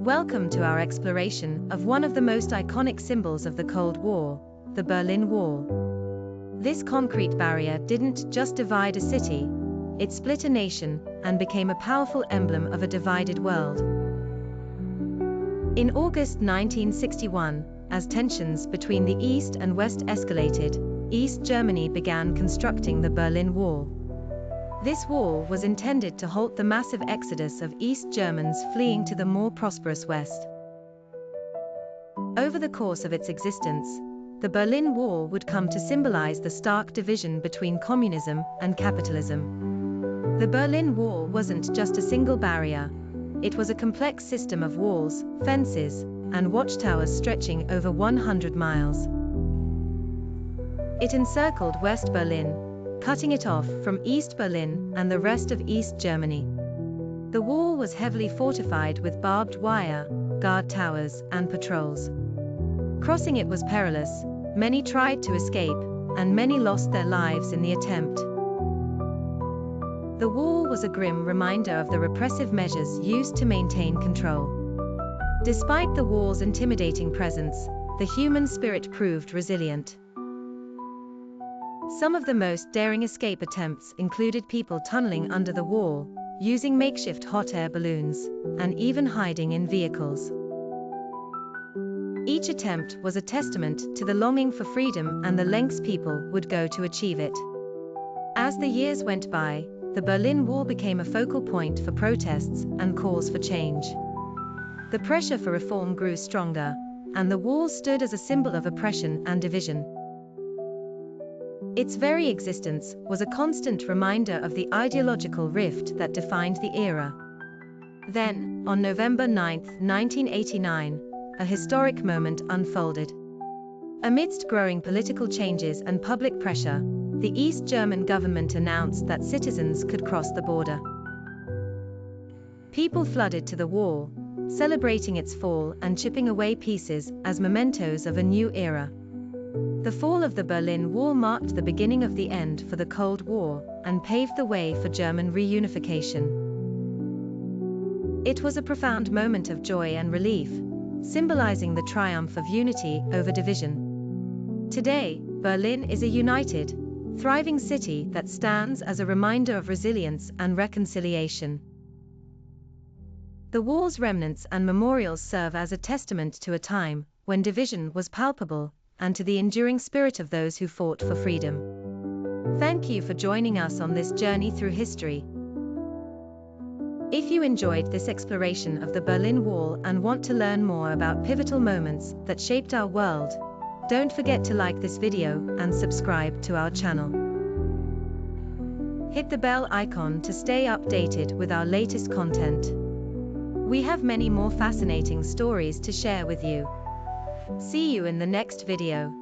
Welcome to our exploration of one of the most iconic symbols of the Cold War, the Berlin Wall. This concrete barrier didn't just divide a city, it split a nation and became a powerful emblem of a divided world. In August 1961, as tensions between the East and West escalated, East Germany began constructing the Berlin Wall. This wall was intended to halt the massive exodus of East Germans fleeing to the more prosperous West. Over the course of its existence, the Berlin Wall would come to symbolize the stark division between communism and capitalism. The Berlin Wall wasn't just a single barrier, it was a complex system of walls, fences, and watchtowers stretching over 100 miles. It encircled West Berlin, cutting it off from East Berlin and the rest of East Germany. The wall was heavily fortified with barbed wire, guard towers, and patrols. Crossing it was perilous, many tried to escape, and many lost their lives in the attempt. The wall was a grim reminder of the repressive measures used to maintain control. Despite the wall's intimidating presence, the human spirit proved resilient. Some of the most daring escape attempts included people tunneling under the wall, using makeshift hot air balloons, and even hiding in vehicles. Each attempt was a testament to the longing for freedom and the lengths people would go to achieve it. As the years went by, the Berlin Wall became a focal point for protests and calls for change. The pressure for reform grew stronger, and the wall stood as a symbol of oppression and division. Its very existence was a constant reminder of the ideological rift that defined the era. Then, on November 9, 1989, a historic moment unfolded. Amidst growing political changes and public pressure, the East German government announced that citizens could cross the border. People flooded to the wall, celebrating its fall and chipping away pieces as mementos of a new era. The fall of the Berlin Wall marked the beginning of the end for the Cold War and paved the way for German reunification. It was a profound moment of joy and relief, symbolizing the triumph of unity over division. Today, Berlin is a united, thriving city that stands as a reminder of resilience and reconciliation. The wall's remnants and memorials serve as a testament to a time when division was palpable, and to the enduring spirit of those who fought for freedom. Thank you for joining us on this journey through history. If you enjoyed this exploration of the Berlin Wall and want to learn more about pivotal moments that shaped our world, don't forget to like this video and subscribe to our channel. Hit the bell icon to stay updated with our latest content. We have many more fascinating stories to share with you. See you in the next video.